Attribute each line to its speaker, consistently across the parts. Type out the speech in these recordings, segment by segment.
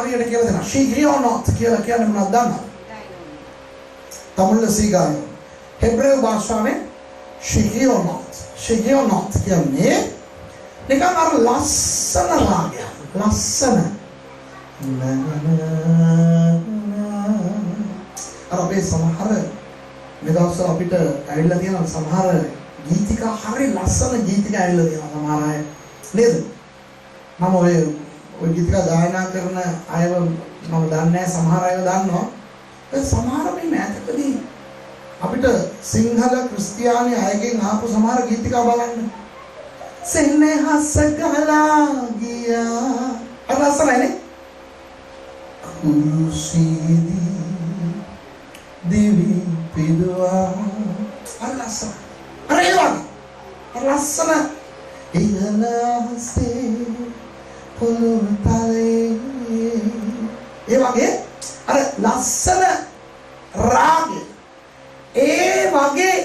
Speaker 1: හරියට කියලා දෙනවා. ශීඝ්‍රයෝනොත් කියලා කියන්නේ මොනවද දන්නවද? තමිල් සීගායෝ. හෙබ්‍රේව භාෂාවේ ශීඝ්‍රයෝනොත්. ශීඝ්‍රයෝනොත් කියන්නේ නිකන් අර ලස්සන රාගය. ලස්සන. අර අපේ සමහර මේ දවස්වල අපිට ඇවිල්ලා තියෙන සමහර ගීතිකා හරි ලස්සන ගීතිකා ඇවිල්ලා තියෙනවා සමහර අය නේද? මම ඔය ගීතිකා ගායනා කරන අයව මම දන්නේ නැහැ, සමහර අයව දන්නවා. ඒ සමහර මේ මෑතකදී අපිට සිංහල ක්‍රිස්තියානි අයගෙන් ආපු සමහර ගීතිකා බලන්න. සෙනෙහස ගලා ගියා. අර ලස්සනයිනේ. කුරුසීදී දිවි පිදුවා. අර ලස්සන. අර ඒ වගේ. අර ලස්සන ඉහළසේ පොළොව තලයේ ඒ වගේ අර ලස්සන රාගය. ඒ වගේ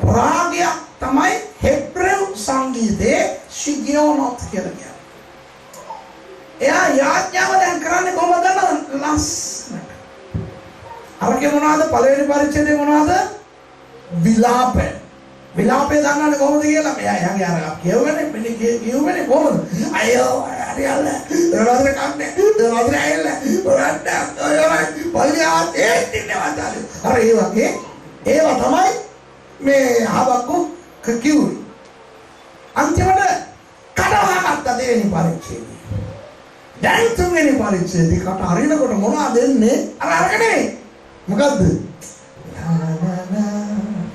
Speaker 1: රාගයක් තමයි හෙබ්‍රේව සංගීතයේ ශිගියෝනොත් කියලා කියන්නේ. එයා යාඥාව දැන් කරන්නේ කොහොමද දන්නවද? ලස්සනට. අරකේ මොනවද? පළවෙනි පරිච්ඡේදයේ මොනවද? විලාපය. විලාපය දන්නවද කොහොමද කියලා? මෙයා යන්නේ අර කියවන්නේ මෙන්න කියවන්නේ කොහොමද? අයියෝ හරියල්ල. දරවද කන්නේ. දරවද ඇල්ල. ඔරන්න ඔය පල්ලියාත් ඒන්නේ වදාලු. අර ඒ වගේ ඒවා තමයි මේ හබක්කු කිව්වේ. අන්තිමට කඩවහගත්ත දෙවෙනි පරිච්ඡේදය. දැන් තුන්වෙනි පරිච්ඡේදය කට අරිනකොට මොනවද දෙන්නේ? අර අරක නෙවෙයි. මොකද්ද?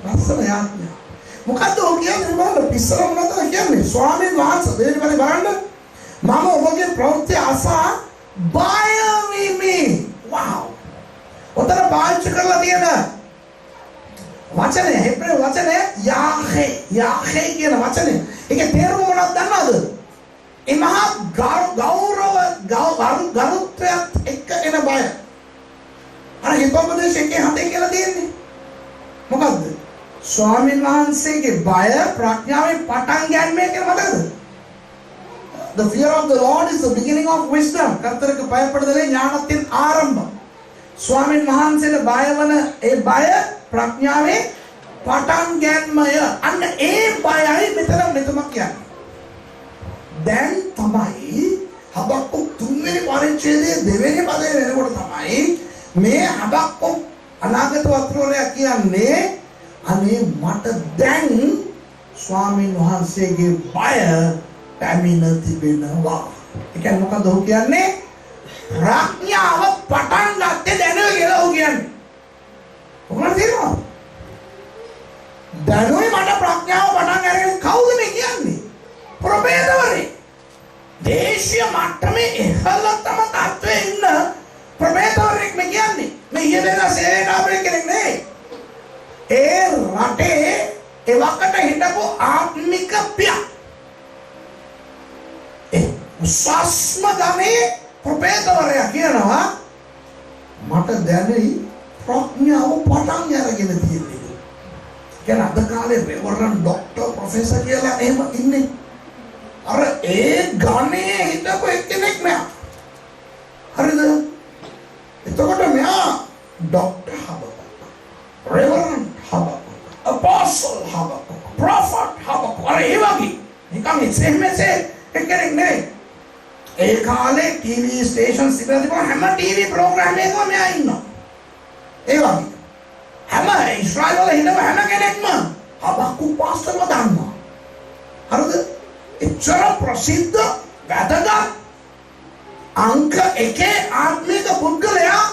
Speaker 1: ලස්සන යාඥා. මොකද්ද ඔය කියන්නේ? බලන්න පිස්සර මොනවද කියන්නේ? ස්වාමීන් වහන්සේ දෙවෙනි පරිච්ඡේදය බලන්න. මම ඔබගේ ප්‍රවෘත්ති අසා බය වෙමි. වව්. ඔතන පාවිච්චි කරලා තියෙන වචනේ හෙබ්‍රේව වචනේ යාහේ කියන වචනේ. ඒකේ තේරුම මොනවද දන්නවද? ඒ මහා ගෞරවත්වයට එක්ක එන බය. අර හිතෝපදේශයේ හතේ කියලා තියෙන්නේ. මොකද්ද? ස්වාමීන් වහන්සේගේ බය ප්‍රඥාවෙන් පටන් ගන්නෑ කියලා මතකද? The fear of the Lord is the beginning of wisdom. කර්තෘක භයපඩදලේ ඥානத்தின் ආරම්භ. ස්වාමීන් වහන්සේට බය වන ඒ බය ප්‍රඥාවේ පටන් ගැනීමය. අන්න ඒ බයයි මෙතන කියන්නේ. දැන් තමයි හබක්කුක් තුන්වෙනි පරිච්ඡේදයේ දෙවෙනි පදේ වෙනකොට තමයි මේ හබක්කුක් අනාගත වත්‍රෝලයක් කියන්නේ අනේ මට දැන් ස්වාමීන් වහන්සේගේ බය පැමිණ තිබෙනවා. ඒ කියන්නේ මොකද ඔහු කියන්නේ? ප්‍රඥාව පටන් ගත්තේ දැනුයි කියලා ඔහු කියන්නේ. කොහොමද තේරෙනවද? දැනුයි මට ප්‍රඥාව පටන් අරගෙන කවුද මේ කියන්නේ? ප්‍රභේදවරේ. දේශීය මට්ටමේ ඉහළතම තත්ත්වයේ ඉන්න ප්‍රභේදවරෙක් මේ කියන්නේ. මේ ඉහළම සේනාපති කෙනෙක් නෙවෙයි. ඒ රටේ එවකට හිටපු ආත්මික පියා. උසස්ම ගමේ ප්‍රභේදවරයා කියනවා මට දැනෙයි ප්‍රඥාව පටන් අරගෙන තියෙන්නේ. කියන අද කාලේ රෙවරන්ඩ් ડોක්ටර් ප්‍රොෆෙසර් කියලා එහෙම ඉන්නේ. අර ඒ ගණේ හිටපු එක්කෙනෙක් මෙයා. හරිද? එතකොට මෙයා ડોක්ටර් හබකුක්, රෙවරන්ඩ් හබකුක්, අපෝස්ටල් හබකුක්, ප්‍රොෆට් හබකුක්. අර ඒ වගේ නිකන් එසේ එක්කෙනෙක් නෙවෙයි. ඒ කාලේ ටීවී ස්ටේෂන් ඉස්සරහදී හැම ටීවී ප්‍රෝග්‍රෑම් එකකම මෙයා ඉන්නවා. ඒ වගේ හැම ඊශ්‍රායල් වල හිටපු හැම කෙනෙක්ම හබක්කුක් පාස්ටර්ව දන්නවා. හරිද? එච්චර ප්‍රසිද්ධ වැදගත් අංක එකේ ආත්මික පුද්ගලයා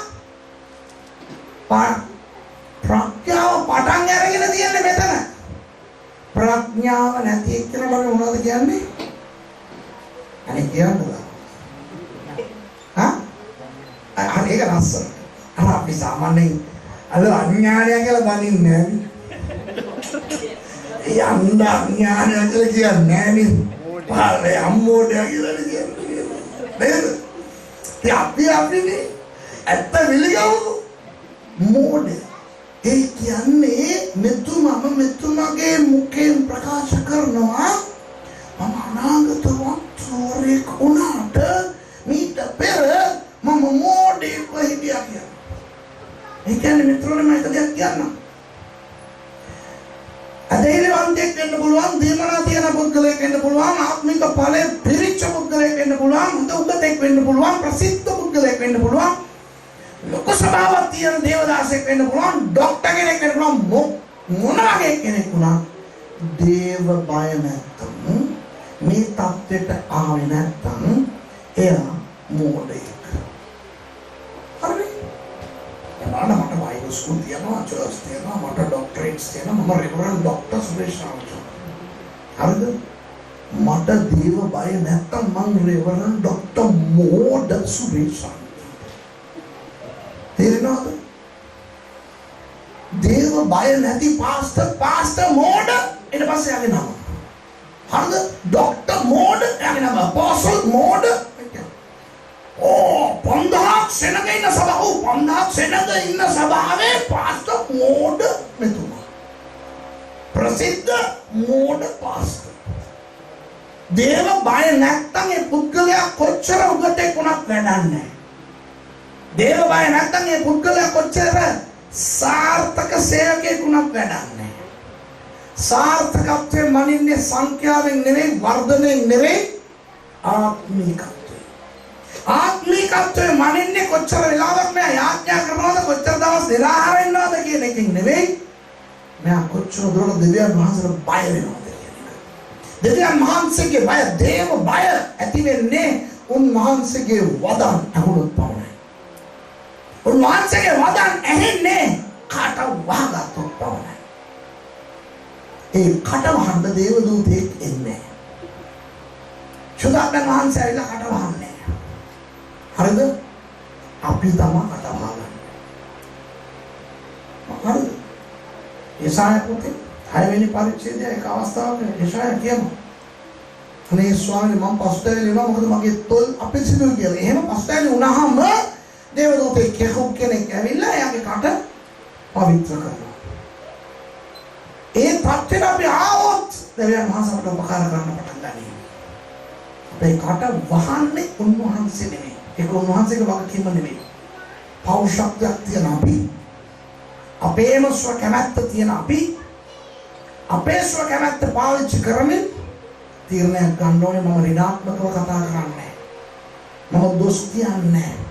Speaker 1: ප්‍රඥාව පටන් අරගෙන තියෙන්නේ මෙතන. ප්‍රඥාව නැති එක්කෙනා බලන්න මොනවද කියන්නේ? අනේ කියන්නද? හා? ඒක ලස්සන. අපි සාමාන්‍යයෙන් අර අඥානය කියලා දනින්නේ නැහැ. ඒ අඥානය කියලා කියන්නේ නැහැ නේ. පාරේ අම්මෝඩයා කියලා කියන්නේ. නේද? අපිනේ ඇත්ත විලිගවු මෝඩේ. ඒ කියන්නේ මෙතුමගේ මුඛයෙන් ප්‍රකාශ කරනවා මම අනාගත වත්සෝරෙක් වුණාට මීට කියන්නේ මිත්‍රෝනේ මම එක දෙයක් කියන්නම්. අධෛර්යවන්තයෙක් වෙන්න පුළුවන්, දීමනා තියෙන පුද්ගලයෙක් වෙන්න පුළුවන්, ආත්මික ඵලයේ පිරිච්ච පුද්ගලයෙක් වෙන්න පුළුවන්, හොඳ උගතෙක් වෙන්න පුළුවන්, ප්‍රසිද්ධ පුද්ගලයෙක් වෙන්න පුළුවන්, ලොකු ස්වභාවයක් තියෙන දේවදාසෙක් වෙන්න පුළුවන්, ડોක්ටර් කෙනෙක් වෙන්න පුළුවන්, මොන වගේ කෙනෙක් වුණත් දේව බය නැත්තම් මේ தත්ත්වයට ආවේ නැත්තම් එයා මෝඩයෙක්. හරි? එනවා මට බයිබල් ස්කූල් තියනවා, චර්ච් තියනවා, මට ડોක්ටරේට්ස් තියනවා, මම රෙවරන්ඩ් ડોක්ටර් සුරේෂ් රාජු. හරිද? මට දේව බය නැත්තම් මං රෙවරන්ඩ් ડોක්ටර් මෝඩ සුරේෂ් රාජු. තේරෙනවද? දේව බය නැති පාස්ටර් මෝඩ ඊට පස්සේ යන්නේ නම. හරිද? ડોක්ටර් මෝඩ යන්නේ නම. අපෝස්ටල් මෝඩ. ඕ 5000ක් සෙනග ඉන්න සභාව 5000ක් සෙනග ඉන්න සභාවේ පාස්ටර් මෝඩ මෙතුමා. ප්‍රසිද්ධ මෝඩ පාස්ටර්. දේව බය නැත්තම් ඒ පුද්ගලයා කොච්චර උගතෙක් වුණත් වැඩක් නැහැ. දේව බය නැත්තම් ඒ පුද්ගලයා කොච්චර සාර්ථක සේවකයෙක් වුණත් වැඩක් නැහැ. සාර්ථකත්වයේ මනින්නේ සංඛ්‍යාවෙන් නෙවෙයි, වර්ධනයෙන් නෙවෙයි, ආත්මිකත්වයෙන්. ආත්මිකත්වයේ මනින්නේ කොච්චර වෙලාවක් මෙයා යාඥා කරනවද, කොච්චර දවස් නිරාහාර වෙනවද කියන එකකින් නෙවෙයි, මෙයා කොච්චර දුරට දෙවියන් වහන්සේට බය වෙනවද කියන එක. දෙවියන් වහන්සේගේ බය, දේව බය ඇති වෙන්නේ උන්වහන්සේගේ වදන් අහුනොත් පමණයි. උන්වහන්සේගේ වදන් ඇහෙන්නේ කට වහගත්තොත් පමණයි. ඒ කට වහන්න දේව දූතෙක් එන්නේ. සුදාග්න වහන්සේ ඇවිල්ලා කට වහන්නේ. හරිද? අපි තමයි කට වහගන්නේ. හරිද? යසාය පොතේ 6 වෙනි පරිච්ඡේදයේ එක අවස්ථාවක යසාය කියනවා. අනේ ස්වාමීනි මම පස්තැවිලි වෙනවා මොකද මගේ තොල් අපිරිසිදුයි කියලා. එහෙම පස්තැවිලි වුණාම දේව දූතෙක් කෙනෙක් ඇවිල්ලා එයාගේ කට පවිත්‍ර කරනවා. ඒ තත්ත්වෙට අපි ආවොත් දෙවියන් වහන්සේට උපකාර කරන්න පටන් ගන්නවා. අපේ කට වහන්නේ උන්වහන්සේ නෙමෙයි. ඒක උන්වහන්සේගේ වගකීම නෙමෙයි. පෞරුෂත්වයක් තියන අපි, අපේම ස්ව කැමැත්ත තියන අපි, අපේ ස්ව කැමැත්ත පාවිච්චි කරමින් තීරණයක් ගන්න ඕනේ. මම ඍණාත්මකව කතා කරන්නේ නැහැ. මම දොස් කියන්නේ නැහැ.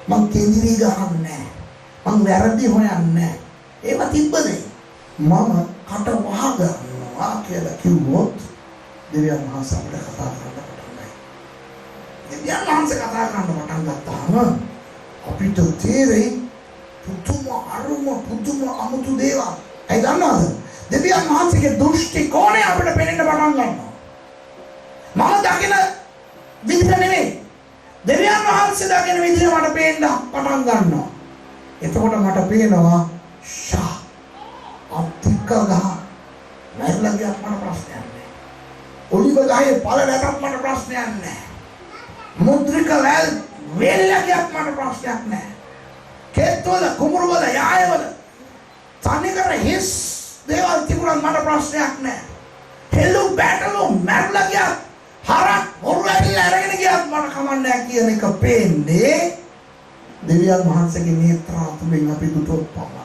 Speaker 1: මං කෙඳිරි ගහන්නේ මං වැරදි හොයන්නේ ඒව තිබ්බද මම කට වහ ගන්නවා කියලා කිව්වොත් දෙවියන් වහන්සේ අපිට කතා කරන්න පටන් ගන්නවා. දෙවියන් වහන්සේ කතා කරන්න පටන් ගත්තාම අපිට තේරෙයි පුදුම අමුතු දේවල්. ඒ දන්නවද? දෙවියන් වහන්සේගේ දෘෂ්ටි කෝණය අපිට පේන්න පටන් ගන්නවා. මම දකින විදිහ නෙමෙයි. දෙවියන් වහන්සේ දකින විදිහ මට පේන්න පටන් ගන්නවා. එතකොට මට පේනවා ෂා අත්තික ගහ නැරලා ගියත් මට ප්‍රශ්නයක් නැහැ. ඔලිව ගහේ පළ නැතත් මට ප්‍රශ්නයක් නැහැ. මුද්‍රික වැල් වෙල්ලා ගියත් මට ප්‍රශ්නයක් නැහැ. කේත්වල කුඹුරවල යායවල තනිකර හිස් දේවල් තිබුණත් මට ප්‍රශ්නයක් නැහැ. හෙළු බැටළු මැරලා ගියත් හරක් මොරුවැල්ල අරගෙන ගියත් මට කමන්නේ කියන එක පේන්නේ දෙවියන් වහන්සේගේ නේත්‍රාතුලින් අපි දුටුවොත් පමණයි.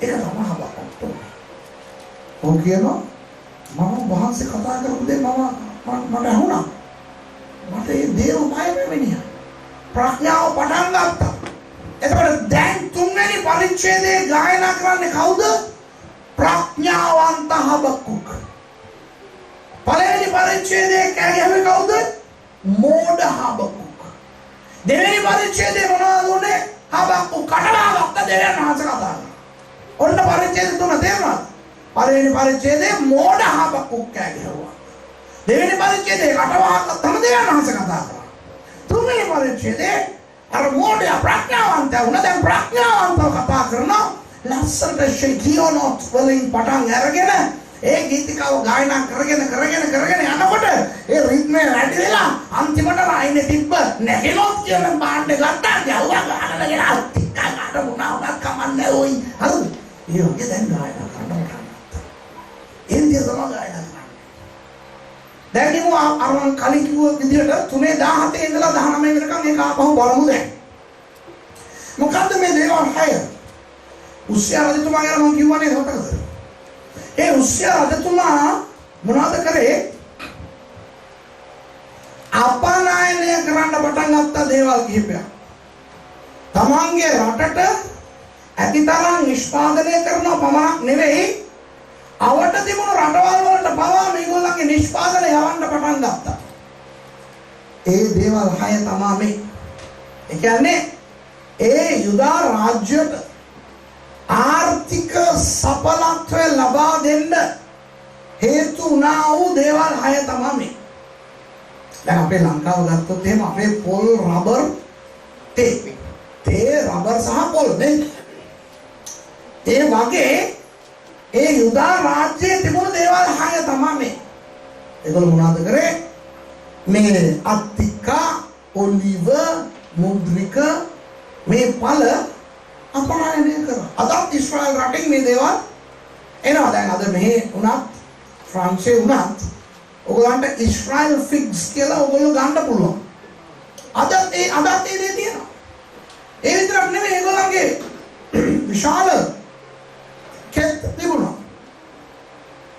Speaker 1: ඒක තමයි හබක්ට. ඔව් කියනවා මම වහන්සේ කතා කරපු දේ මට ඇහුණා. මට ඒ දේව බය වෙන්නේ. ප්‍රඥාව පටන් ගත්තා. එතකොට දැන් තුන්වෙනි පරිච්ඡේදයේ ගායනා කරන්නේ කවුද? ප්‍රඥාවන්ත හබක්කුක්. පළවෙනි පරිච්ඡේදයේ කෑගහුවේ කවුද? මෝඩ හබක්කුක්. දෙවෙනි පරිච්ඡේදයේ මොනවද උනේ? හබක්කුක් කටවාගත්ත දෙවියන් වහන්සේ කතා කරා. ඔන්න පරිච්ඡේද තුන තේරුණාද? පළවෙනි පරිච්ඡේදයේ මෝඩ හබක්කුක් කෑගහුවා. දෙවෙනි පරිච්ඡේදයේ කටවාගත්තම දෙවියන් වහන්සේ කතා කරා. තුන්වෙනි පරිච්ඡේදයේ අර මෝඩ ප්‍රඥාවන්ත වුණා. දැන් ප්‍රඥාවන්තව කතා කරනවා. ලස්සනට ශිකියොනොත් වලින් පටන් අරගෙන ඒ ගීතිකාව ගායනා කරගෙන යනකොට ඒ රිද්මේ වැඩි වෙලා අන්තිමට රයිනේ තිබ්බ නැගෙනොත් කියන බාණ්ඩ ගත්තා ගැව්වා ගන්නගෙන අත්තික ගන්න වුණා කමන්නේ ඔයි හරිද? ඒ වගේ දැන් ගායනා කරනවා. ඒ විදිහ තමයි ගායනා කරන්නේ. දැන් කිව්ව අර කලින් කිව්ව විදිහට 3:17 ඉඳලා 19 වෙනකම් ඒක ආපහු බලමු දැන්. මොකද්ද මේ දේවල් හය? උස්සියා රජතුමා ගැන මම කිව්වනේ මතකද? ඒ උස්සියා රජතුමා මොනවද කරේ? අපනයනය කරන්න පටන් ගත්ත දේවල් කිහිපයක්. තමන්ගේ රටට ඇතිතරම් නිෂ්පාදනය කරනව පමණක් නෙවෙයි, අවට තිබුණු රටවල් වලට පවා මේගොල්ලන්ගේ නිෂ්පාදනය යවන්න පටන් ගත්තා. ඒ දේවල් 6 තමයි මේ. ඒ කියන්නේ ඒ යුදා රාජ්‍යයට ආර්ථික සඵලත්වය ලබා දෙන්න හේතු වුණා වූ දේවල් 6 තමයි මේ. දැන් අපේ ලංකාව ගත්තොත් එහෙම අපේ පොල් රබර් තේ රබර් සහ පොල් නේ. ඒ වගේ ඒ යුදා රාජ්‍යයේ තිබුණු දේවල් 6 තමයි මේ. ඒගොල්ලෝ මොනවද කරේ? මේ අත්තිකා, ඔලිව, මුද්‍රික මේ පළ අපනයනය කරා. අදත් ඊශ්‍රායල් රටින් මේ දේවල් එනවා. දැන් අද මෙහි උනත් ෆ්‍රාන්සියේ උනත් ඔයගොල්ලන්ට ඊශ්‍රායල් ෆිග්ස් කියලා ඔයගොල්ලෝ ගන්න පුළුවන්. අදත් ඒ දේ තියෙනවා. ඒ විතරක් නෙමෙයි, ඒගොල්ලන්ගේ විශාල කෙත් තිබුණා.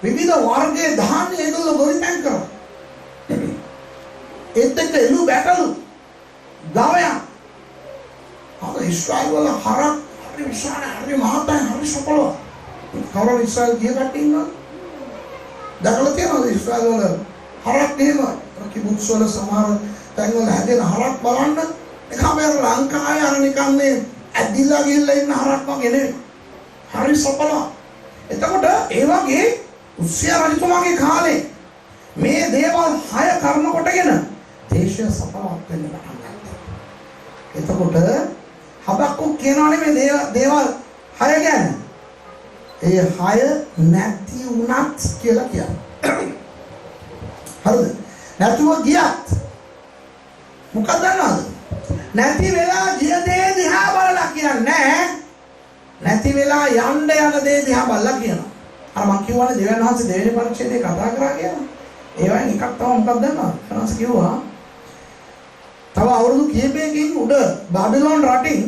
Speaker 1: විවිධ වර්ගයේ ධාන්‍ය ඒගොල්ලෝ ගොවිතැන් කරා. ඒත් එක්ක එළු බැටළු ගවයන්. අද ඊශ්‍රායල් වල හරක් හරි විශාල හරි මහතයි හරි සපලව. කවුරු ඊශ්‍රායල් ගිය කට්ටිය ඉන්නවද? දැකලා තියෙනවද ඊශ්‍රායල් වල හරක් එහෙම කිබුත්ස් වල සමහර තැන් වල හැදෙන හරක් බලන්න නිකන් මේ ලංකාවේ අර නිකන් මේ ඇදිලා ගිහිල්ලා ඉන්න හරක් වගේ නෙවෙයි. හරි සපල. එතකොට ඒ වගේ උස්සියා රජතුමාගේ කාලේ මේ දේවල් 6 කර්ම කොටගෙන දේශය සපලවත් වෙන්න පටන් ගත්තා. එතකොට හබක්කුක් කියනවානේ මේ දේවල් 6 ගැන. ඒ 6 නැති වුණත් කියලා කියන්නේ. හරිද? නැතුව ගියත් මොකද දන්නවද? නැති වෙලා ගිය දේ දිහා බලලා කියන්නේ නැති වෙලා යන්න යන දේ දිහා බලලා කියනවා. අර මම කියවනේ දෙවියන් වහන්සේ දෙවෙනි පරිච්ඡේදයේ කතා කරා කියලා. ඒවයින් එකක් තමයි මොකක්ද දන්නවද? ෆ්‍රාන්ස් කිව්වා තව අවුරුදු කිහිපයකින් උඩ බාබිලෝන් රටින්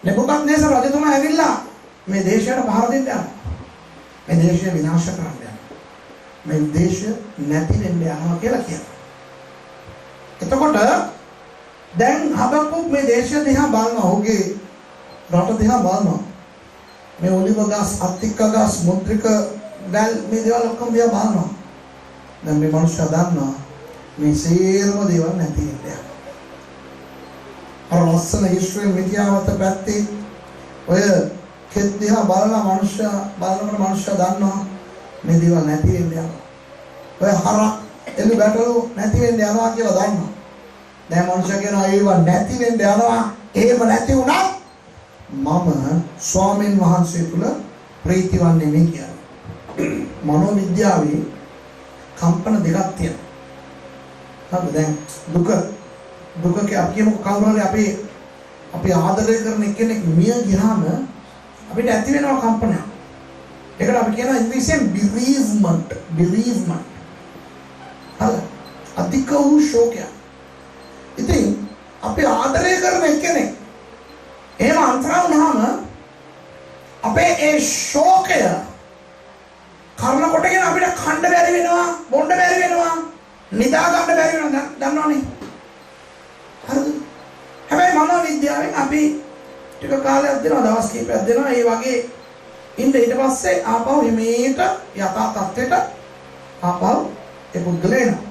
Speaker 1: නෙබුකද්නේසර් රජතුමා ඇවිල්ලා මේ දේශයට පහර දෙන්න යනවා. මේ දේශය විනාශ කරන්න යනවා. මේ දේශය නැති වෙන්න යනවා කියලා කියනවා. එතකොට දැන් හබක්කුක් මේ දේශය දිහා බලනවා. ඔහුගේ රට දිහා බලනවා. මේ ඔලිව ගස්, අත්තික ගස්, මුද්‍රික වැල් මේ දේවල් ඔක්කොම දිහා බලනවා. දැන් මේ මනුස්සයා දන්නවා මේ සේරම දේවල් නැති වෙන්න. අර ලස්සන ඊශ්වරයේ මිත්‍යාවත පැත්තේ ඔය කෙත් දිහා බලන මනුස්සයා බලනකොට මනුස්සයා දන්නවා මේ දේවල් නැති වෙන්න යනවා. ඔය හරක් එළු බැටළු නැති වෙන්න යනවා කියලා දන්නවා. දැන් මනුස්සයා කියනවා ඒව නැති වෙන්න යනවා. එහෙම නැති වුණා මම ස්වාමීන් වහන්සේ තුල ප්‍රීතිවන්නේ මේ කියන්නේ. මනෝවිද්‍යාවේ කම්පන දෙකක් තියෙනවා. හරිද? දැන් දුකක අපි කවුරු හරි අපි ආදරය කරන කෙනෙක් මිය ගියාම අපිට ඇති වෙනවා කම්පනයක්. ඒකට අපි කියනවා ඉංග්‍රීසියෙන් bereavement. හරි? අධික වූ ශෝකය. ඉතින් අපි ආදරය කරන කෙනෙක් එහෙම අන්තරා වුණාම අපේ ඒ ශෝකය කර්ම කොටගෙන අපිට කන්න බැරි වෙනවා, බොන්න බැරි වෙනවා, නිදා ගන්න බැරි වෙනවා. දන්නවනේ. හරිද? හැබැයි මනෝවිද්‍යාවෙන් අපි ටික කාලයක් දෙනවා, දවස් කිහිපයක් දෙනවා. ඒ වගේ ඊට පස්සේ ආපහු හිමීට යථා තත්ත්වයට ආපහු ඒ පුද්ගලයා එනවා.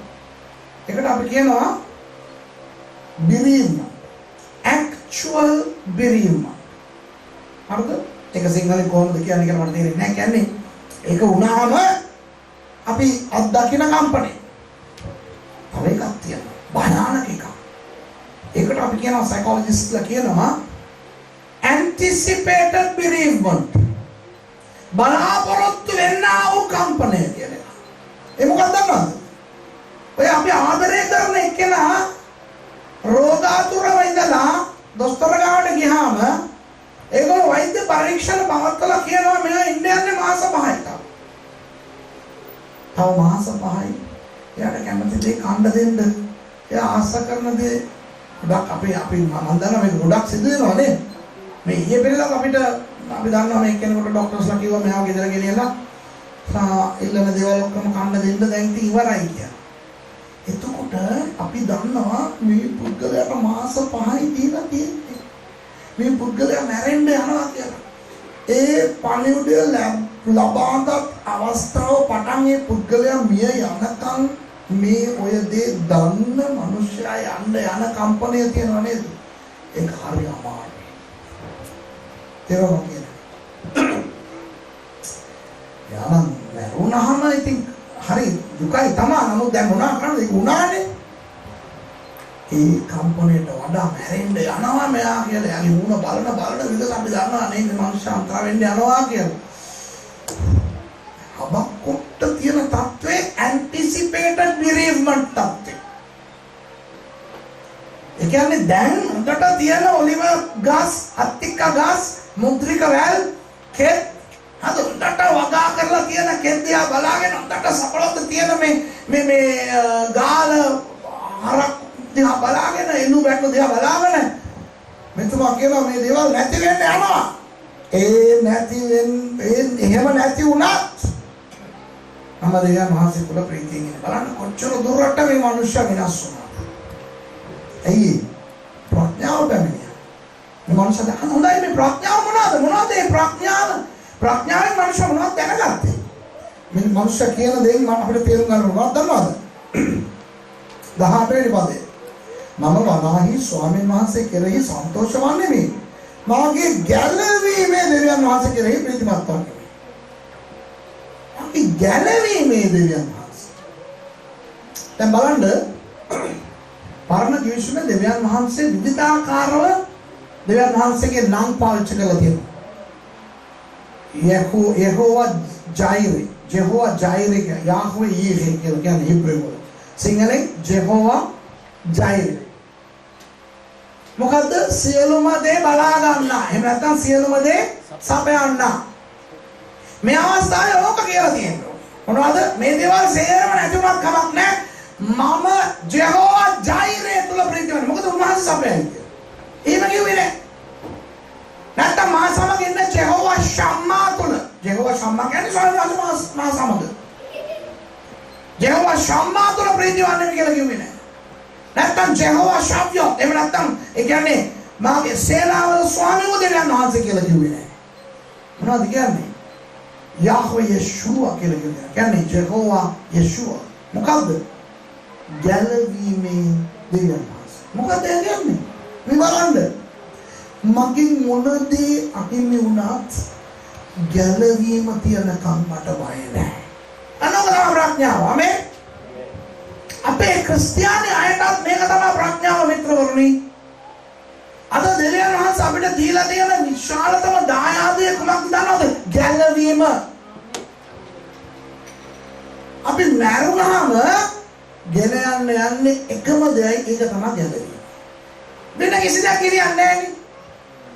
Speaker 1: ඒකට අපි කියනවා bereavement. actual bereavement. හරිද? ඒක සිංහලෙන් කොහොමද කියන්නේ කියලා මට තේරෙන්නේ නැහැ. කියන්නේ ඒක වුණාම අපි අත්දකින කම්පණය. තව එකක් තියෙනවා. භයානක එකක්. ඒකට අපි කියනවා සයිකොලොජිස්ට්ලා කියනවා anticipated bereavement. බලාපොරොත්තු වෙන්නා වූ කම්පණය කියලා. ඒ මොකක්ද දන්නවද? ඔය අපි ආදරය කරන එක්කෙනා රෝගාතුරව ඉඳලා දොස්තර ගාවට ගියාම ඒගොල්ලෝ වෛද්‍ය පරීක්ෂණ පවත්වලා කියනවා මෙයා ඉන්න යන්නේ මාස 5යි තව මාස 5යි. එයාට කැමති දේ කන්න දෙන්න. එයා ආස කරන දේ ගොඩක් අපි මම දන්නවා මේක ගොඩක් සිදු වෙනවා නේ. මේ ඊයේ පෙරේදා අපිට අපි දන්නවා මේ කෙනෙකුට ડોක්ටර්ස්ලා කිව්වා මෙයාව ගෙදර ගෙනියලා ඉල්ලන දේවල් ඔක්කොම කන්න දෙන්න දැන් ඉතින් ඉවරයි කියලා. එතකොට අපි දන්නවා මේ පුද්ගලයාට මාස 5යි දීලා තියෙන්නේ. මේ පුද්ගලයා මැරෙන්න යනවා කියලා. ඒ පණිවිඩය ලබාගත් අවස්ථාව පටන් මේ පුද්ගලයා මිය යනකම් මේ ඔය දේ දන්න මිනිස්සයා යන්න යන කම්පණය තියෙනව නේද? ඒක හරි අමාරුයි. තේරුණා කියන්නේ. යානම් මරුණාම ඉතින් හරි දුකයි තමයි. නමුත් දැන් මොනවා කරන්නද? ඒක උනානේ. ඒ කම්පණයට වඩා මැරෙන්න යනවා මෙයා කියලා. යාගේ වුණ බලන විදිහට අපි දන්නවා නේ මේ මිනිස්සු අන්තර වෙන්න යනවා කියලා. හබක්කුට තියෙන තත්ත්වයේ anticipated bereavement තත්ත්වය. ඒ කියන්නේ දැන් උඩට තියෙන ඔලිව ගස්, අත්තික ගස්, මුද්‍රික වැල්, කෙත් හද උඩට වගා කරලා තියෙන කෙත් දිහා බලාගෙන උඩට සපලොත් තියෙන මේ ගාල හරක් දිහා බලාගෙන එළු බැටළු දිහා බලාගෙන මෙතුමා කියනවා මේ දේවල් නැති වෙන්න යනවා. එහෙම නැති වුණත් අමරයන් මහසි කුල ප්‍රීතියෙන් බලන්න කොච්චර දුරට මේ මනුෂ්‍ය විනාශ වුණාද. ඇයි ප්‍රඥාව බැමිණියා. මේ මනුෂ්‍ය දැන් හොඳයි මේ ප්‍රඥාව මොනවද මේ ප්‍රඥාව? ප්‍රඥාවෙන් මනුෂ්‍ය මොනවද දැනගත්තේ? මේ මනුෂ්‍ය කියන දේ මම අපිට තේරුම් ගන්න ඕන දන්නවද? 18 වෙනි පදේ මම වනාහි ස්වාමීන් වහන්සේ කෙරෙහි සන්තෝෂ වන්නේ මාගේ ගැලවීමේ දෙවියන් වහන්සේ කෙරෙහි ප්‍රීතිමත් වන්නේ. අපි ගැලවීමේ දෙවියන් වහන්සේ. දැන් බලන්න පරණ ජීවිතයේ දෙවියන් වහන්සේ විවිධාකාරව දෙවියන් වහන්සේගේ නම් පාවිච්චි කරලා තියෙනවා. යෙහෝවා ජයිරේ, ජෙහෝවා ජයිරේ, යාහ්වේ ඊරේ කියලා කියන්නේ හිබ්‍රු වල. සිංහලෙන් ජෙහෝවා ජයිරේ. මොකද්ද? සියලුම දේ බලා ගන්නා. එහෙම නැත්නම් සියලුම දේ සපයන්නා. මේ අවස්ථාවේ ඕක කියලා තියෙනවා. මොනවද? මේ දේවල් සේරම නැති වුණත් කමක් නැහැ. මම ජෙහෝවා ජයිරේ තුල ප්‍රීතිමත්. මොකද උන්වහන්සේ සපයන්නේ. එහෙම කිව්වේ නැහැ. නැත්නම් මා සමග ඉන්න ජෙහෝවා ශම්මා තුල. ජෙහෝවා ශම්මා කියන්නේ ස්වාමීන් වහන්සේ මා සමග. ජෙහෝවා ශම්මා තුල ප්‍රීතිමත් වෙන්න කියලා කිව්වේ නැහැ. නැත්නම් ජෙහෝවා ශාව්‍යෝ එහෙම නැත්නම් ඒ කියන්නේ මාගේ සේනාවල ස්වාමීන් දෙවියන් වහන්සේ කියලා කිව්වේ නැහැ. මොනවද කියන්නේ? යාහ්වේ යේෂුවා කියලා කිව්වේ. කියන්නේ ජෙහෝවා යේෂුවා. මොකද්ද? ගැලවීමේ දෙවියන් වහන්සේ. මොකද කියන්නේ? මේ බලන්න. මගින් මොනදී අහිමි වුණත් ගැලවීම තියනකම් මට බය නැහැ. අනෝගම ප්‍රඥාව. ආමේන්. අපේ ක්‍රිස්තියානි අයටත් මේක තමයි ප්‍රඥාව මිත්‍රවරුනි. අද දෙවියන් වහන්සේ අපිට දීලා තියෙන විශාලතම දායාදය කුමක්ද දන්නවද? ගැලවීම. අපි මරුණාම ගෙන යන්නේ එකම දෙයයි, ඒක තමයි ගැලවීම. වෙන කිසි දෙයක් කියන්නේ නැහැ.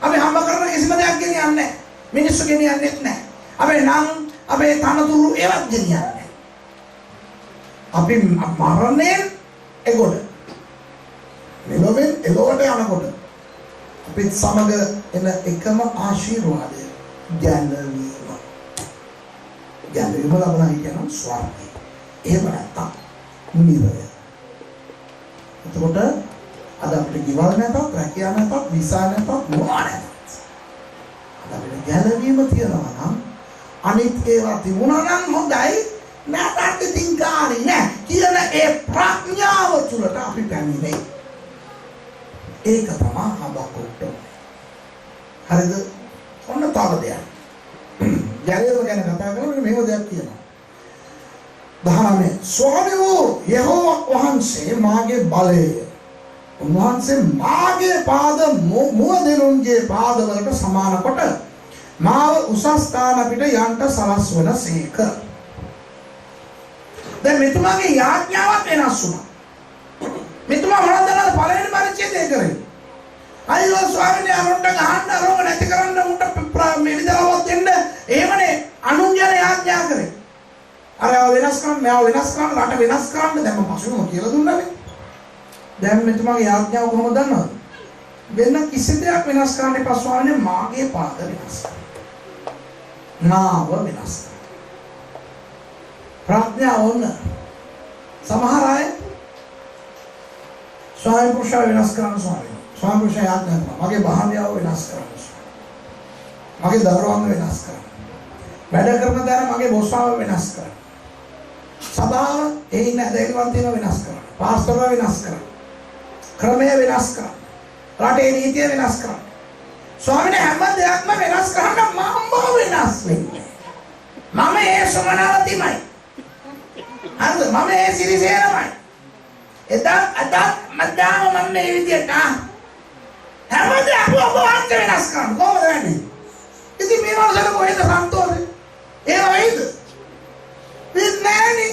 Speaker 1: අපි හම්බ කරන කිසිම දෙයක් කියන්නේ නැහැ. මිනිස්සු කියන්නේ නැහැ. අපේ නම්, අපේ තනතුරු ඒවත් කියන්නේ නැහැ. අපි මරණයෙන් එගොඩ මෙලොවෙන් එලොවට යනකොට අපිත් සමග එන එකම ආශිර්වාදය ගැලවීම. ගැලවීම ලබනවා කියන ස්වර්ගය. එහෙම නැත්තම් නිවය. එතකොට අද අපිට ගෙවල් නැතත්, රැකියාව නැතත්, විසා නැතත්, මොනවා නැතත් අද අපිට ගැලවීම තියනවා නම් අනිත් ඒවා තිබුණා නම් හොඳයි. නැත්නම් ඉතින් ගානේ නෑ කියන ඒ ප්‍රඥාව තුළට අපි පැමිණෙයි. ඒක තමයි හබක්කුට. හරිද? ඔන්න තව දෙයක්. ගැලවීම ගැන කතා කරනකොට මේව දෙයක් කියනවා. 19 ස්වාමීෝ යෙහෝවා වහන්සේ මාගේ බලය. උන්වහන්සේ මාගේ පාද මුවදෙනුන්ගේ පාදවලට සමාන කොට මාව උසස් ස්ථාන අපිට යන්න සලස්වන සේක. දැන් මෙතුමාගේ යාඥාවත් වෙනස් වුණා. මෙතුමා මොනවද දන්නවද? පළවෙනි පරිච්ඡේදය කරේ. අයියෝ ස්වාමීන් වහන්සේ ගහන්න රෝග නැති කරන්න උන්ට මේ විදලාවක් දෙන්න එහෙමනේ අනුන්ගේ යාඥා කරේ. අර වෙනස් කරන්න, මෙයා වෙනස් කරන්න, රට වෙනස් කරන්න දැන් මම පසුම කියලා දුන්නානේ. දැන් මෙතුමාගේ යාඥාව කොහොමද දන්නවද? වෙන කිසි දෙයක් වෙනස් කරන්න එපා ස්වාමීන්, මාගේ පාද වෙනස්. මාව වෙනස් කරන්න. ප්‍රඥාව ඕන. සමහර අය ස්වයං පුරුෂය වෙනස් කරන්න ස්වාමීන් වහන්සේ. ස්වයං පුරුෂය ආඥා කරනවා. මගේ භාර්යාව වෙනස් කරන්න. මගේ දරුවන් වෙනස් කරන්න. වැඩ කරන තැන මගේ බොස්වාව වෙනස් කරන්න. සභාව ඒ ඉන්න ඇදහිල්ලන් තියෙන වෙනස් කරන්න. පාස්ටර්ව වෙනස් කරන්න. ක්‍රමය වෙනස් කරන්න. රටේ නීතිය වෙනස් කරන්න. ස්වාමීන් හැම දෙයක්ම වෙනස් කරන්න මම වෙනස් වෙන්නේ. මම ඒ සමනාවතිමයි. හරිද? මම ඒ සිරිසේනමයි. එදා අද මදාම මම මේ විදියට හැම දෙයක්ම ඔබ වහන්සේ වෙනස් කරන්න. කොහොමද වෙන්නේ? ඉතින් මේ වගේ කොහෙද සන්තෝෂේ? ඒ වයිද? විඥානි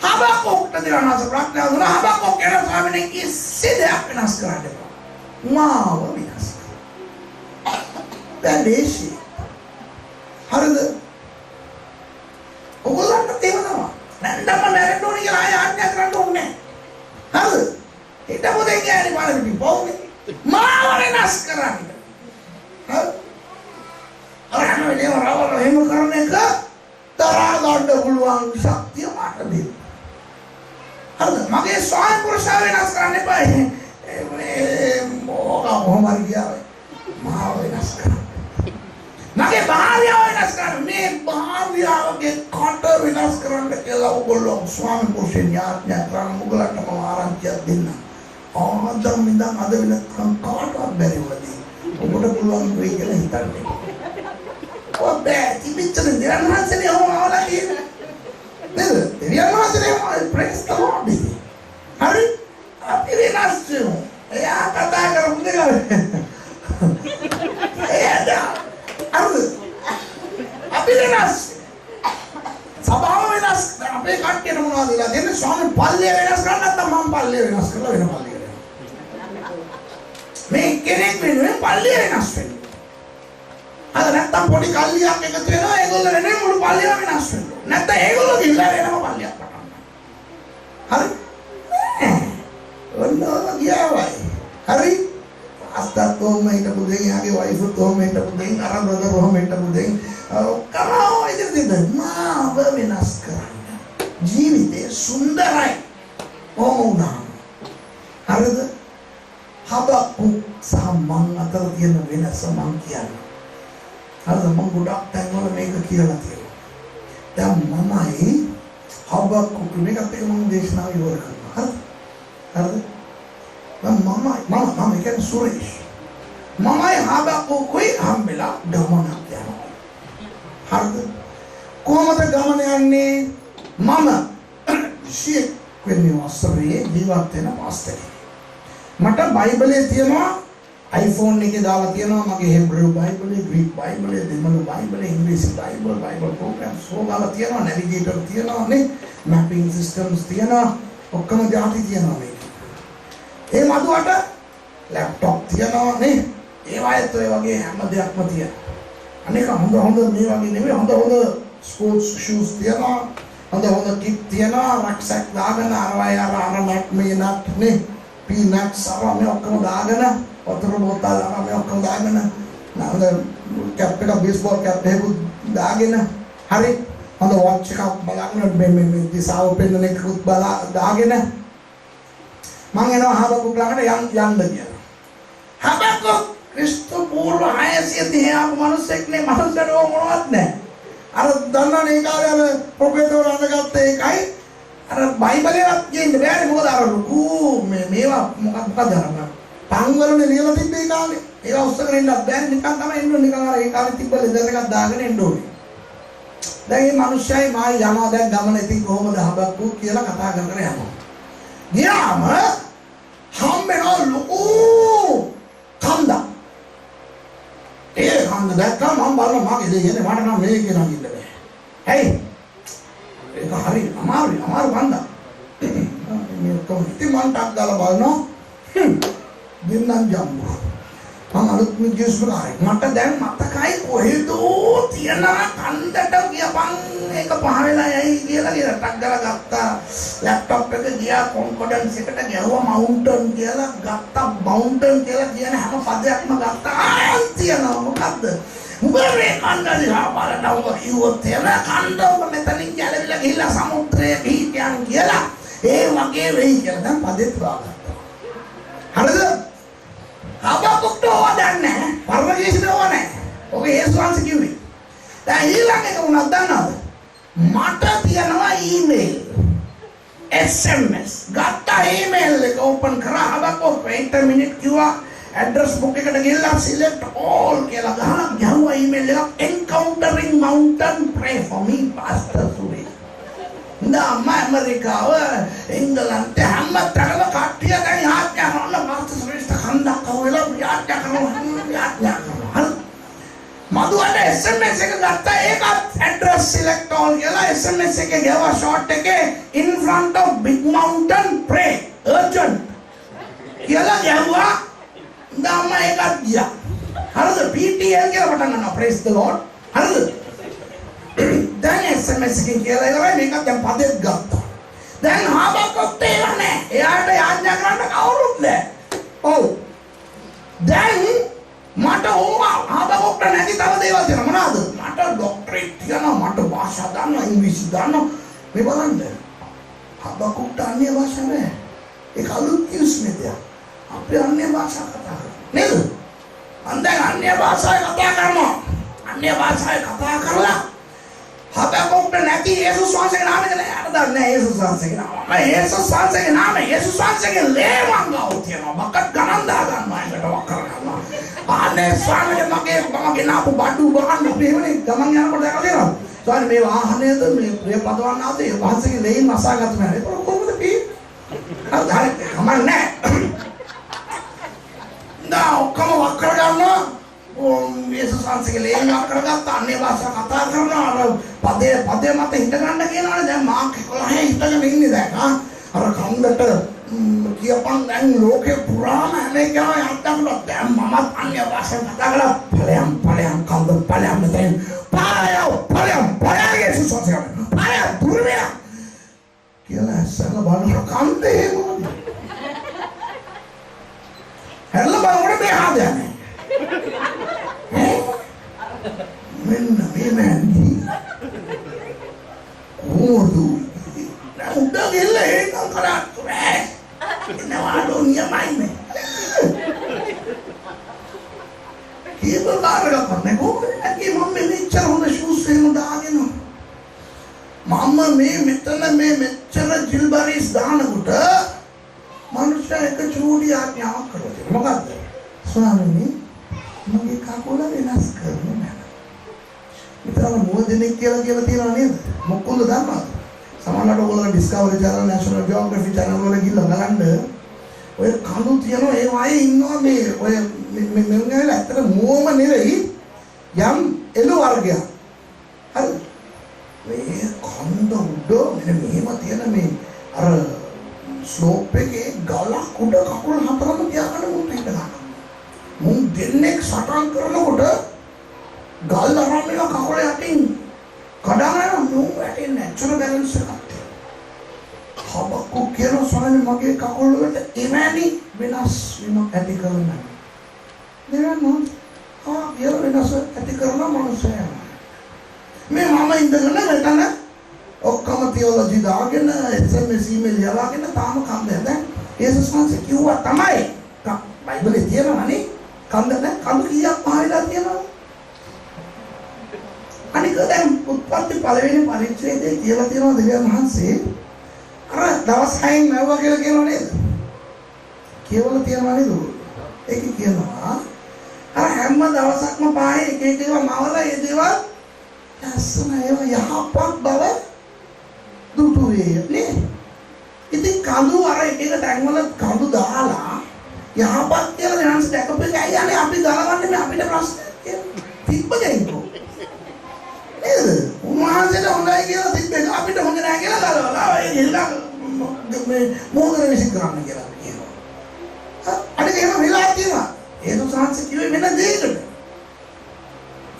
Speaker 1: හබකොක්ට දෙනවා ප්‍රඥාව දුන හබකොක් කියන ස්වාමීන් කිසි දෙයක් වෙනස් කරන්න එපා. මාව වෙනස් කරන්න. දැන් දේශි. හරිද? ඔයගොල්ලන්ට තේරෙනවා. නැත්නම් මැරෙන්න ඕනේ කියලා ආය ආඥා කරන්න ඕනේ නැහැ. හරිද? ඊට මොකද කියන්නේ බලන්න පොන්නේ. මාව වෙනස් කරන්න. හරි? අර හැම වෙලේම රවල එහෙම කරන එක තරහා ගන්න පුළුවන් ශක්තිය මට දෙන්න. හරිද? මගේ ස්වයං පුරුෂය වෙනස් කරන්න එපා. කොහොම හරි ගියා. මාව වෙනස් කරන්න. මගේ භාර්යාව වෙනස් කරන්න. මේ භාර්යාවගේ කට වෙනස් කරන්න කියලා ඔයගොල්ලෝ ස්වයං පුරුෂයන් ආඥා කරන මුගලන්ට මම ආරංචියක් දෙන්න. ආදම් ඉඳන් අද වෙනකම් කාටවත් බැරි වුණා. ඔබට පුළුවන් වෙයි කියලා හිතන්නේ. ඔබ තිබිච්ච නිරන්තරයෙන් හොමවලා තියෙන්නේ. නේද? නිරන්තරයෙන් ප්‍රේස් ද ලෝඩ්. හරි? අපි වෙනස් වෙමු. එයා කතා කරමු දෙක. එයා අපි වෙනස්. සභාව වෙනස්. අපේ කට්ටියට මොනවද කියලා දෙන්නේ? ස්වාමීන් පල්ලිය වෙනස් කරන්න නැත්නම් මම පල්ලිය වෙනස් කරලා වෙන පල්ලියකට. මේ කෙනෙක් වෙනුවෙන් පල්ලිය වෙනස් වෙනවා. අද නැත්තම් පොඩි කල්ලියක් එකතු වෙනවා ඒගොල්ලෝ වෙනේ මුළු පල්ලියම වෙනස් වෙනවා. නැත්තම් ඒගොල්ලෝ ගිහිල්ලා වෙනම පල්ලියක් පටන් ගන්නවා. හරි? ඔන්න ගියාවයි. හරි? අස්තත්වම හිටපු දෙන් යාගේ වයිෆ්තෝම හිටපු දෙන් අර බ්‍රදර්වම හිටපු දෙන් කනවා ඉතින් මාව වෙනස් කරන්න. ජීවිතේ සුන්දරයි. ඕනා. හරිද? හබක්කු සහ මං අතර තියෙන වෙනස මං කියන්නේ. හරිද? මම ගොඩක් තැන්වල මේක කියලා තියෙනවා. දැන් මමයි හබක්කු මේකත් එක මම දේශනාව ඉවර කරනවා. හරිද? හරිද? මම කියන්නේ සුරේෂ්. මමයි හබක්කුයි හම්බෙලා ගමනක් යනවා. හරිද? කොහොමද ගමන යන්නේ? මම ශීක් වෙන්නේ වස්තරේ ජීවත් වෙන පාස්ටර්. මට බයිබලයේ තියෙනවා iPhone එකේ දාලා තියෙනවා මගේ හෙබ්‍රෙව් බයිබලේ, ග්‍රීක බයිබලේ, දෙමළ බයිබලේ, ඉංග්‍රීසි බයිබල් ප්‍රෝග්‍රෑම් සෝගාලා තියෙනවා, නැවිගේටර් තියෙනවා නේ, මැපින් සිස්ටම්ස් තියෙනවා, ඔක්කොම જાති තියෙනවා මේක. ඒ මදුවට ලැප්ටොප් තියෙනවා නේ. ඒ වයිත් ඔය වගේ හැම දෙයක්ම තියෙනවා. අනේක හොඳ මේ වගේ නෙවෙයි හොඳ ස්පෝර්ට්ස් ෂූස් තියෙනවා. හොඳ කිට් තියෙනවා, රක්සක් දාගෙන අරවයි අර නැට් මේ නැට් නේ. පීනට්ස් අර මේ ඔක්කොම දාගෙන වතුර බෝතල් අර මේ ඔක්කොම දාගෙන නේද කැප් එක බේස්බෝල් කැප් එකක් දාගෙන හරි හොඳ වොච් එකක් බලන්න මේ දිශාව පෙන්වන එකක් දාගෙන මං එනවා හබකුක් ළඟට යන්න කියලා. හබකුක් ක්‍රිස්තු පූර්ව 630 ආපු මිනිස්සෙක් නේ මනුස්සයෝ මොනවත් නැහැ. අර දන්නනේ ඒ කාලේ අර ප්‍රොෆෙසර් අඳගත්ත එකයි අර බයිබලේවත් කියන්න බෑනේ මොකද අර ලොකු මේවා මොකක්ද අර පංගවලනේ ලියලා තිබ්බේ කාලේ. ඒවා උස්සගෙන ඉන්නත් බෑනේ නිකන් තමයි එන්න නිකන් අර ඒ කාලේ තිබ්බ ලෙදර් එකක් දාගෙන එන්න ඕනේ. දැන් මේ මිනිස්සයයි මායි යනවා දැන් ගමන ඉතින් කොහොමද හබක්කුක් කියලා කතා කර කර යනවා. ගියාම හම්බෙනවා ලොකු කන්දක්. ඒ කන්ද දැක්කම මම බලනවා මගේ දෙයනේ මට නම් මේ කියලා කිව්ද බෑ. ඇයි? ඒක හරි අමාරු කන්දක්. මේ කොහොමද ඉතින් මම ටක් දාලා බලනවා. දෙන්නම් ජම්බු. මම අලුත් මිජස් වුණා. මට දැන් මතකයි කොහෙදෝ තියෙන කන්දට ගියපන් ඒක පහ වෙලා යයි කියලා ටක් ගාලා ගත්තා. ලැප්ටොප් එක ගියා කොන්ෆිඩන්ස් එකට ගැහුවා මවුන්ටන් කියලා ගත්තා. මවුන්ටන් කියලා කියන හැම පදයක්ම ගත්තා. ආයෙත් තියනවා මොකද්ද? උඹේ කන්ද දිහා බලන ඔබ කිව්වොත් එන කන්ද ඔබ මෙතනින් ගැලවිලා ගිහිල්ලා සමුද්‍රයේ පිහිටියන් කියලා ඒ වගේ වෙයි කියලා දැන් පදෙත් වාගත්තා. හරිද? හබකුක්ට ඕවදන්නේ පරමජීසිත ඕනේ. ඔගේ යේසුස් වහන්සේ කිව්වේ. දැන් ඊළඟ එක උනක් දන්නවද? මට තියනවා ඊමේල් SMS ගත්තා ඊමේල් එක ඕපන් කරා හබකුක් wait a minute කිව්වා ඇඩ්‍රස් බුක් එකට ගිහලා select all කියලා ගහලා ගහුවා ඊමේල් එක encountering mountain pray for me pastor Suri. නම ඇමරිකාව එංගලන්තේ හැමතැනම කට්ටිය දැන් යාඥා කරනවා pastor Suri කන්දක් කවලා යාඥා කරනවා මදුවට SMS එක ගත්තා ඒකත් ඇඩ්‍රස් select all කියලා SMS එකේ ගාවා short එකේ in front of big mountain pray urgent කියලා ගාවා නම එකක් ගියා. හරිද? PTL කියලා පටන් ගන්නවා praise the Lord. හරිද? දැන් SMS එකේ කියලා ඉවරයි මේකත් දැන් පදෙත් ගත්තා. දැන් හාබකුත් ඒවා නෑ. එයාට යාඥා කරන්න කවුරුත් නෑ. ඔව්. දැන් මට ඕවා හාබකුට නැති තව දේවල් තියෙනවා මොනවාද? මට ડોක්ටරේට් තියෙනවා මට භාෂා දන්නවා ඉංග්‍රීසි දන්නවා. මේ බලන්න. හාබකුට අන්‍ය භාෂා නෑ. ඒක අලුත් කිස්මෙදියා. අපි අන්‍ය භාෂා කතා කරනවා නේද? අන්දෙන් අන්‍ය භාෂාවේ කතා කරනවා. අන්‍ය භාෂාවේ කතා කරලා හබකුට නැති යේසුස් වහන්සේගේ නාමයෙන් යාට දන්නේ යේසුස් වහන්සේගේ නාමය. මම යේසුස් වහන්සේගේ නාමය යේසුස් වහන්සේගේ ලේවන් ගාව තියෙනවා. බකට් ගණන් දා ගන්නවා එකට වක් කරගන්නවා. ආනේ ස්වාමීන් මගේ නාපු බඩු බහන්න එහෙමනේ ගමන් යනකොට දැකලා තියෙනවා. ස්වාමීන් මේ වාහනේද මේ ප්‍රිය පදවන්නාද ඒ වහන්සේගේ ලේන් අසාගත නැහැ. ඒක කොහොමද පී? හරි කමන්නේ. නා ඔක්කොම වක් කරගන්නවා. යේසුස් වහන්සේගේ ලේන් වක් කරගත්තා අන්නේ භාෂා කතා කරනවා. අර පදේ මත හිට ගන්න කියනවනේ දැන් මාක් 11 හිටගෙන ඉන්නේ දැන්. අර කන්දට කියපන් දැන් ලෝකේ පුරාම හැම එකම යන්නකලා දැන් මමත් අන්‍ය භාෂා කතා කරලා ඵලයන් කන්ද ඵලයන් මෙතෙන් ඵලයන් යේසුස් වහන්සේ ඵලයන් දුර්විය කියලා සල්ල බලන කන්දේ මොකද හැල්ල බලනකොට මේ ආදයන්නේ මෙන්න මේ මෑන්දි ඕදු උඩ ගෙල්ල ඒක කරා නවාඩෝ නියමයිනේ කීප කාරක කරන්නේ කොහොමද මම මෙච්චර හොඳ ෂූස් එහෙම දාගෙන මම මේ මෙච්චර ජිල්බරිස් දානකොට මනුෂ්‍ය එක චූඩි ආඥාවක් කරලා මොකද්ද ස්වාමීනි මගේ කකුල වෙනස් කරන්න නෑ විතරම මොදෙනෙක් කියලා තියනවා නේද මොකද දන්නවද සමහරවිට ඔයගොල්ලෝ discovery channel national geography channel වල ගිහලා බලන්න ඔය කඳු තියනවා ඒ වගේ ඉන්නවා මේ ඔය මෙන්න ඇත්තට මොම නෙවෙයි යම් එළු වර්ගයක් හරි මේ කඳ උඩ මෙන්න මෙහෙම තියෙන මේ අර ස්ලෝප් එකේ ගලක් උඩ කකුල් හතරම තියාගෙන මුත් හිට ගන්නවා මුන් දෙන්නෙක් සටන් කරනකොට ගල් අරන් එක කකුල යටින් කඩාගෙන මුන් වැටෙන්නේ නැචරල් බැලන්ස් එකක් තියෙනවා. හබකුක් කියන ස්වාමීන් මගේ කකුල වලට එවැනි වෙනස් වීමක් ඇති කරනවා. දෙවන්නෝ කියලා වෙනස් ඇති කරන මනුස්සයා. මේ මම ඉඳගෙන මෙතන ඔක්කොම තියෝලොජි දාගෙන SMS email යවාගෙන තාම කන්දේ දැන් යේසුස් වහන්සේ කිව්වා තමයි බයිබලේ තියෙනවනේ කන්ද දැන් කඳු කීයක් පහළලා තියෙනවද? අනික දැන් උත්පත්ති පළවෙනි පරිච්ඡේදයේ කියලා තියෙනවා දෙවියන් වහන්සේ අර දවස් 6න් නැවුවා කියලා කියනවා නේද? කියවල තියෙනවා නේද? ඒක කියනවා අර හැම දවසක්ම පායේ එක එක ඒවා මවලා ඒ දේවල් ලස්සන ඒවා යහපත් බව දුටුවේ නේ. ඉතින් කඳු අර එක එක තැන්වල කඳු දාලා යහපත් කියලා වෙනස් දැකපු එක අයියානේ අපි ගලවන්නේ මේ අපිට ප්‍රශ්නයක් තිබ්බගේකෝ. නේද? උන්වහන්සේට හොඳයි කියලා තිබ්බේ අපිට හොඳ නැහැ කියලා ගලවලා ඒ ඉල්ලා මේ මොහොතේ විසින් කරන්න කියලා කියනවා. අනිත් ඒවා වෙලා තියෙනවා. ඒ දුසාංශ කිව්වේ වෙන දෙයකට.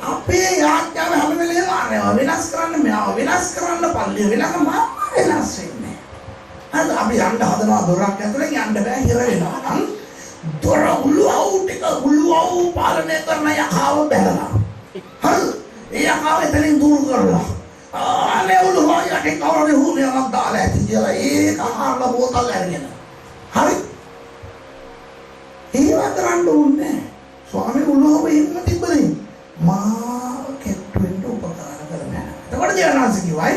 Speaker 1: අපේ යාඥාව හැම වෙලේම ආරේවා වෙනස් කරන්න මෙයාව වෙනස් කරන්න පල්ලිය වෙනකම වෙනස් වෙන්නේ. අද අපි යන්න හදනවා දොරක් ඇතුලෙන් යන්න බෑ හිර වෙනවා. දොර උළුවව ටික උළුවව පාලනය කරන යකාව බැලලා. හරි. ඒ ආකාරයෙන් එතනින් දුරු කරලා. අනේ උළුවා යටි කවුරුනේ හුනියමක් දාලා ඇති කියලා ඒක අහලා බෝතල් අරගෙන. හරි. ඒවා කරන්න ඕනේ. ස්වාමී උළුව ඉන්න තිබ්බනේ. මා කෙට්ටු වෙන්න උපකාර කරනවා. එතකොට දේවනාංශ කිව්වයි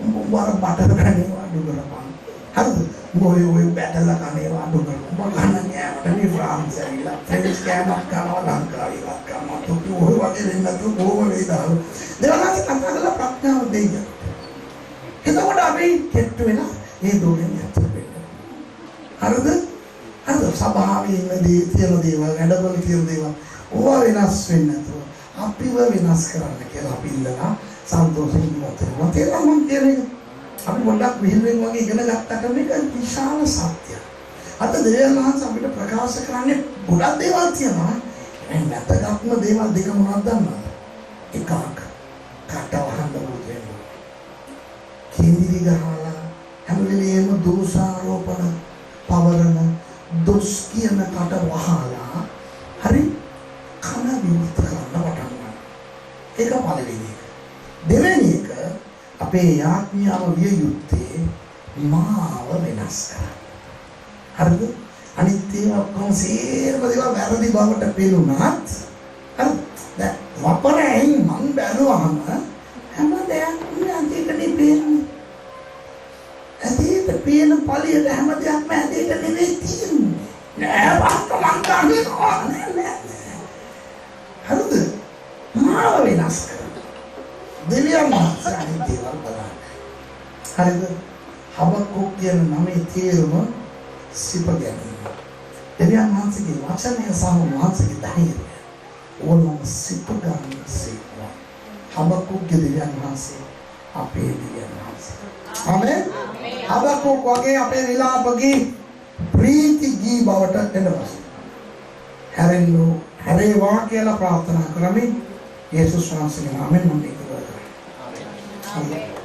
Speaker 1: උඹ වර බටර කණේවා අඩු කරපන්. හරිද? ඔය බැටලා කණේවා අඩු කරපන්. උඹ කන්න නෑමට මේ ෆ්‍රාන්ස් ඇවිල්ලා ෆ්‍රෙන්ච් කෑමක් කනවා ලංකාවේවත් කනවා. තොපි ඔය වගේ දෙන්නත් කොහොම වේද? දේවනාංශ කතා කරලා ප්‍රඥාව දෙන්න. එතකොට අපි කෙට්ටු වෙලා මේ දෝලෙන් යන්න වෙනවා. හරිද? හරිද? සබාවේ ඉන්නදී තියෙන දේවල් වැඩවල තියෙන දේවල් ඕවා වෙනස් වෙන්නේ නැතුව අපිව වෙනස් කරන්න කියලා අපි ඉල්ලලා සන්තෝෂයෙන් ඉවත් වෙනවා. තේරුම් ගන්න කියන්නේ අපි පොඩ්ඩක් විහිළුවෙන් වගේ ඉගෙන ගත්තට මේක විශාල සත්‍යයක්. අද දේවනාංශ අපිට ප්‍රකාශ කරන්නේ ගොඩක් දේවල් තියෙනවා. මේ නැතගත්ම දේවල් දෙක මොනවද දන්නවද? එකක් කටවහන්න බුදෙන්න. කිඳිරි ගහලා හැම වෙලේම දෝෂාරෝපණ පවරන දොස් කියන කට වහලා හරි කන විමුක්ත කරන්න පටන් ගන්නවා. ඒක පළවෙනි එක. දෙවෙනි එක අපේ ආත්මියාව විය යුත්තේ මාව වෙනස් කරන්න. හරිද? අනිත් ඒවා ඔක්කොම සේරම දේවල් වැරදි බවට පෙනුනත් හරි දැන් වපරෙන් මං බැලුවම හැම දෙයක්ම අන්තිකනේ පේන්නේ. ඇදීට පේන පළියට හැම දෙයක්ම ඇදීට නෙවෙයි තියෙන්නේ. නෑ වාස්තවං ගන්නේ නෑ. හරිද? මාව වෙනස් කරන්න. දෙවියන් මාසානි දේවල් බලන්න. හරිද? හබක්කුක් කියන නමේ තේරුම සිප ගැනීම. දෙවියන් මාසගේ වචනය සහ මාසගේ ධෛර්යය. ඕනම සිප ගන්න සේවා. හබක්කුක්ගේ දෙවියන් මාසේ අපේ දෙවියන් මාසේ. ආමෙන්. හබක්කුක් වගේ අපේ විලාපගේ ප්‍රීති ගී බවට එනවා. හැරේවා කියලා ප්‍රාර්ථනා කරමින් යේසුස් වහන්සේගේ නාමයෙන් මම ඒක කරා. ආමෙන්.